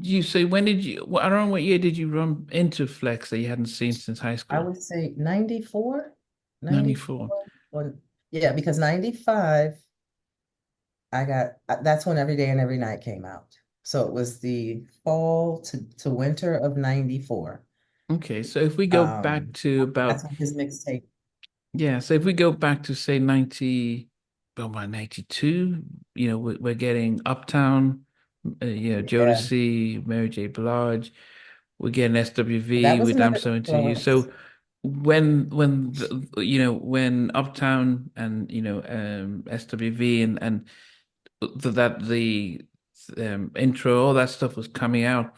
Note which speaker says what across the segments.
Speaker 1: you say when did you? Well, around what year did you run into Flex that you hadn't seen since high
Speaker 2: I
Speaker 1: school?
Speaker 2: would say 94,
Speaker 1: 94.
Speaker 2: 94. Or, yeah, because 95, that's when Every Day and Every Night came out. So it was the fall to winter of 94.
Speaker 1: Okay, so if we go back to
Speaker 2: That's
Speaker 1: about
Speaker 2: when his mixtape.
Speaker 1: yeah, so if we go back to say 90, well, by 92, we're getting Uptown,
Speaker 2: Yeah,
Speaker 1: Jodeci, Mary J. Blige, we're getting
Speaker 2: that
Speaker 1: SWV
Speaker 2: was
Speaker 1: with I'm
Speaker 2: another
Speaker 1: So Into You.
Speaker 2: influence.
Speaker 1: So when Uptown and SWV and the intro, all that stuff was coming out,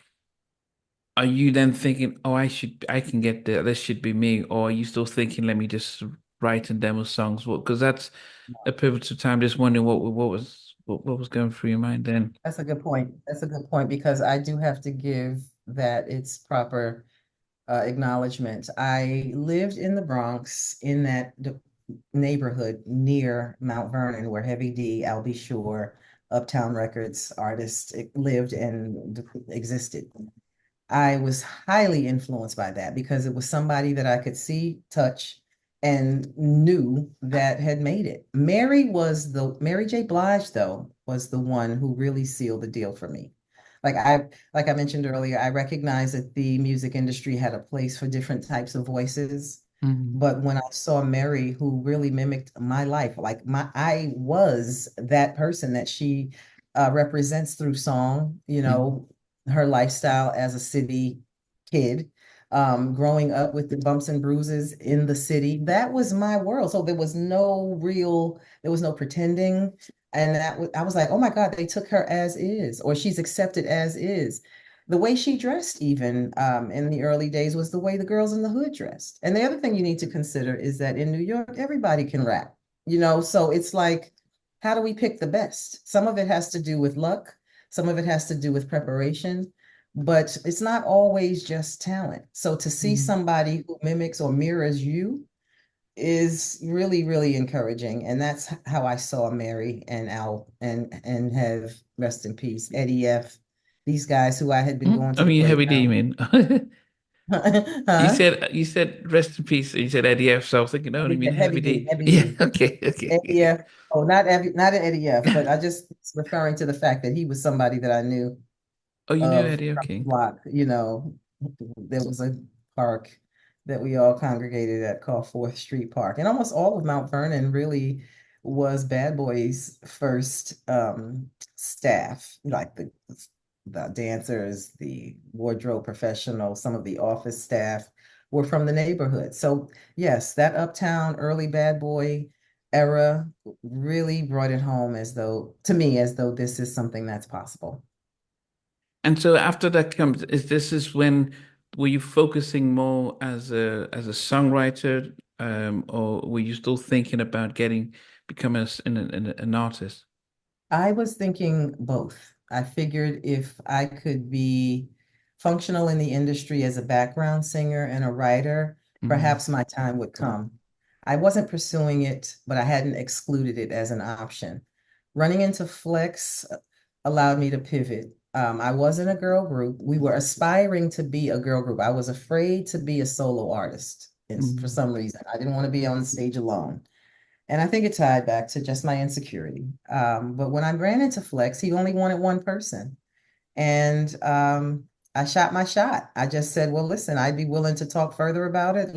Speaker 1: are you then thinking, oh, I can get there, this should be me, or are you still thinking, let me just write and demo songs? Well, because that's a pivotal time. Just wondering what was going through your mind then.
Speaker 2: That's a good point. That's a good point because I do have to give that its proper acknowledgement. I lived in the Bronx in that neighborhood near Mount Vernon where Heavy D, Al B. Sure, Uptown Records artists lived and existed. I was highly influenced by that because it was somebody that I could see, touch, and knew that had made it. Mary J. Blige, though, was the one who really sealed the deal for me. Like I mentioned earlier, I recognized that the music industry had a place for different types of voices.
Speaker 1: Mhm.
Speaker 2: But when I saw Mary, who really mimicked my life, I was that person that she represents through song,
Speaker 1: Mhm.
Speaker 2: her lifestyle as a city kid, growing up with the bumps and bruises in the city. That was my world. So there was no pretending. And I was like, oh my God, they took her as is, or she's accepted as is. The way she dressed, even in the early days, was the way the girls in the hood dressed. And the other thing you need to consider is that in New York, everybody can rap, so it's like, how do we pick the best? Some of it has to do with luck, some of it has to do with preparation, but it's not always just talent. So to see
Speaker 1: Mhm.
Speaker 2: somebody who mimics or mirrors you is really, really encouraging. And that's how I saw Mary and Al and have rest in peace, Eddie F. These guys who I had been going
Speaker 1: I
Speaker 2: to the
Speaker 1: mean, Heavy D, you
Speaker 2: playground.
Speaker 1: mean? You
Speaker 2: Huh?
Speaker 1: said you said rest in peace. You said Eddie F. So I was thinking, no, you mean Heavy
Speaker 2: Heavy D,
Speaker 1: D?
Speaker 2: Heavy
Speaker 1: Yeah.
Speaker 2: D.
Speaker 1: Okay. Okay.
Speaker 2: Eddie F. Oh, not an Eddie F, but I just referring to the fact that he was somebody that I knew
Speaker 1: Oh, you knew
Speaker 2: of
Speaker 1: Eddie.
Speaker 2: from the
Speaker 1: Okay.
Speaker 2: block. There was a park that we all congregated at called Fourth Street Park. And almost all of Mount Vernon really was Bad Boy's first staff, like the dancers, the wardrobe professionals, some of the office staff were from the neighborhood. So yes, that uptown early Bad Boy era really brought it home to me, as though this is something that's possible.
Speaker 1: And so after that comes, is when were you focusing more as a songwriter, or were you still thinking about becoming an artist?
Speaker 2: I was thinking both. I figured if I could be functional in the industry as a background singer and a writer,
Speaker 1: Mm,
Speaker 2: perhaps my time would come. I wasn't pursuing it, but I hadn't excluded it as an option. Running into Flex allowed me to pivot. I wasn't a girl group. We were aspiring to be a girl group. I was afraid to be a solo artist for
Speaker 1: mm.
Speaker 2: some reason. I didn't want to be on the stage alone. And I think it tied back to just my insecurity. But when I ran into Flex, he only wanted one person. And I shot my shot. I just said, well, listen, I'd be willing to talk further about it.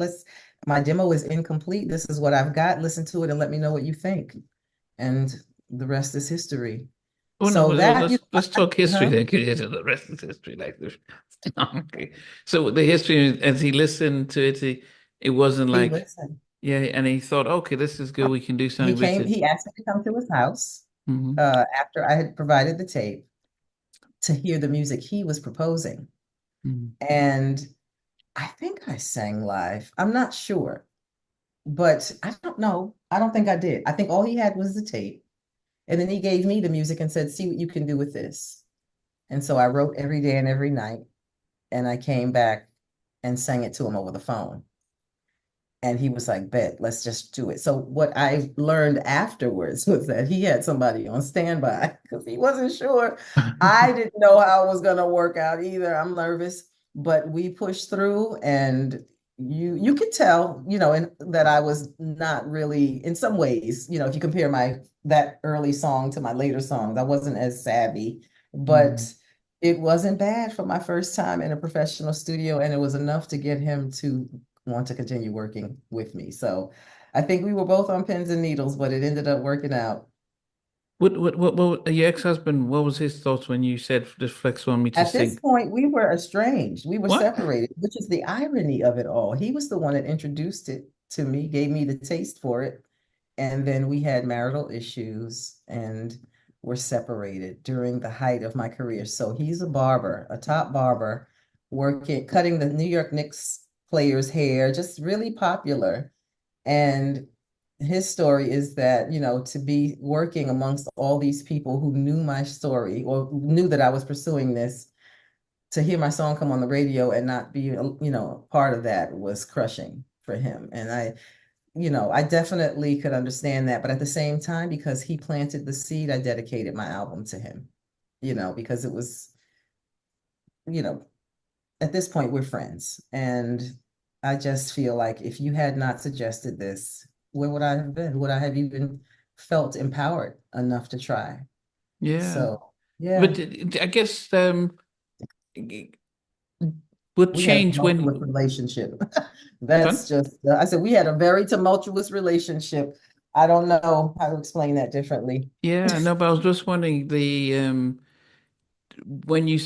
Speaker 2: My demo is incomplete. This is what I've got. Listen to it and let me know what you think. And the rest is history.
Speaker 1: Oh no,
Speaker 2: So
Speaker 1: well,
Speaker 2: that,
Speaker 1: let's talk history
Speaker 2: huh?
Speaker 1: then, because the rest is history. Like this. Okay. So the history, as he listened to it, it wasn't
Speaker 2: He
Speaker 1: like,
Speaker 2: listened.
Speaker 1: yeah, and he thought, okay, this is good. We can do something with it.
Speaker 2: He asked me to come to his house
Speaker 1: Hmm.
Speaker 2: after I had provided the tape to hear the music he was proposing.
Speaker 1: Hmm.
Speaker 2: And I think I sang live. I'm not sure, but I don't know. I don't think I did. I think all he had was the tape. And then he gave me the music and said, see what you can do with this. And so I wrote every day and every night. And I came back and sang it to him over the phone. And he was like, bet, let's just do it. So what I learned afterwards was that he had somebody on standby because he wasn't sure. I didn't know how it was going to work out either. I'm nervous, but we pushed through, and you could tell, that I was not really, in some ways, if you compare that early song to my later songs, I wasn't as savvy, but it wasn't bad for my first time in a professional studio, and it was enough to get him to want to continue working with me. So I think we were both on pins and needles, but it ended up working out.
Speaker 1: What your ex-husband, what was his thoughts when you said this Flex want me to
Speaker 2: At this
Speaker 1: sing?
Speaker 2: point, we were estranged. We were
Speaker 1: What?
Speaker 2: separated, which is the irony of it all. He was the one that introduced it to me, gave me the taste for it. And then we had marital issues and were separated during the height of my career. So he's a barber, a top barber, cutting the New York Knicks players' hair, just really popular. And his story is that, to be working amongst all these people who knew my story or knew that I was pursuing this, to hear my song come on the radio and not be, part of that was crushing for him. And I definitely could understand that. But at the same time, because he planted the seed, I dedicated my album to him, because it was, at this point, we're friends. And I just feel like if you had not suggested this, where would I have been? Would I have even felt empowered enough to try?
Speaker 1: Yeah.
Speaker 2: So, yeah,
Speaker 1: But I guess would
Speaker 2: we had a
Speaker 1: change
Speaker 2: tumultuous
Speaker 1: when
Speaker 2: relationship.
Speaker 1: fun?
Speaker 2: That's just, I said, we had a very tumultuous relationship. I don't know how to explain that differently.
Speaker 1: Yeah, no, but I was just wondering the when you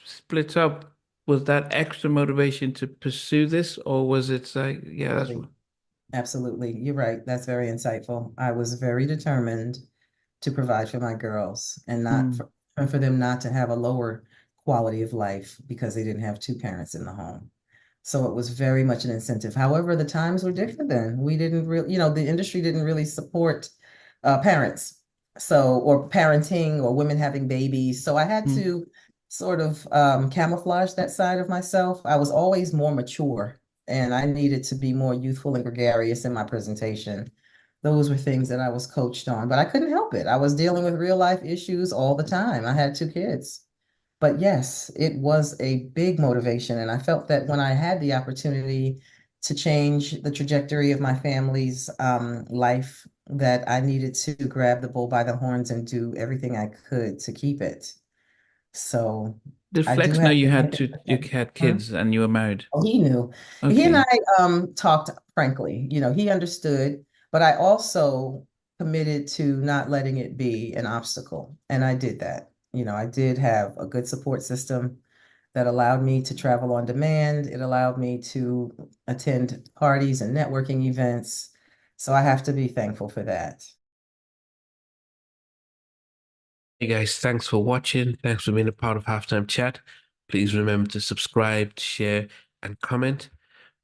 Speaker 1: split up, was that extra motivation to pursue this, or was it like, yeah, that's
Speaker 2: Absolutely. Absolutely. You're right. That's very insightful. I was very determined to provide for my girls and
Speaker 1: mm,
Speaker 2: for them not to have a lower quality of life because they didn't have two parents in the home. So it was very much an incentive. However, the times were different then. We didn't really, the industry didn't really support parents. So, or parenting or women having babies. So I had
Speaker 1: mm.
Speaker 2: to sort of camouflage that side of myself. I was always more mature and I needed to be more youthful and gregarious in my presentation. Those were things that I was coached on, but I couldn't help it. I was dealing with real life issues all the time. I had two kids. But yes, it was a big motivation. And I felt that when I had the opportunity to change the trajectory of my family's life, that I needed to grab the bull by the horns and do everything I could to keep it. So
Speaker 1: Did
Speaker 2: I do
Speaker 1: Flex know
Speaker 2: have to thank him for
Speaker 1: you
Speaker 2: that.
Speaker 1: had
Speaker 2: Huh?
Speaker 1: kids and you were married?
Speaker 2: Oh, he knew. He and
Speaker 1: Okay.
Speaker 2: I talked frankly. He understood, but I also committed to not letting it be an obstacle. And I did that. I did have a good support system that allowed me to travel on demand. It allowed me to attend parties and networking events. So I have to be thankful for that.
Speaker 1: Hey guys, thanks for watching. Thanks for being a part of Halftime Chat. Please remember to subscribe, share, and comment.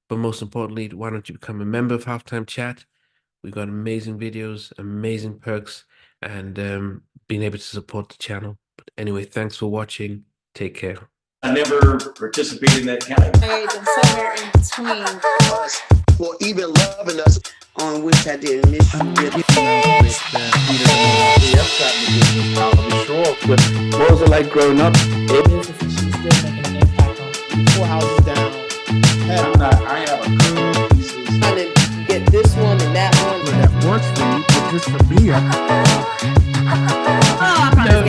Speaker 1: But most importantly, why don't you become a member of Halftime Chat? We've got amazing videos, amazing perks, and being able to support the channel. But anyway, thanks for watching. Take care.
Speaker 3: I never participated in that category.
Speaker 4: And somewhere in between.
Speaker 5: For even loving us, on which I didn't miss you with.
Speaker 1: What was it like growing up?
Speaker 4: She's still making an impact on 4 houses down.
Speaker 3: I have a couple of pieces.
Speaker 4: Trying to get this one and that one.
Speaker 6: That works for you, but just for me,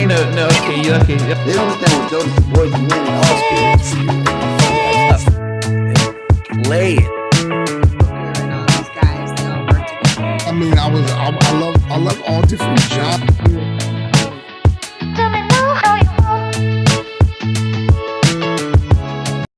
Speaker 1: No. Okay, you're okay.
Speaker 5: They don't understand what Jonas boys and men and all spirits.
Speaker 1: Play it.
Speaker 6: I mean, I love all different genres.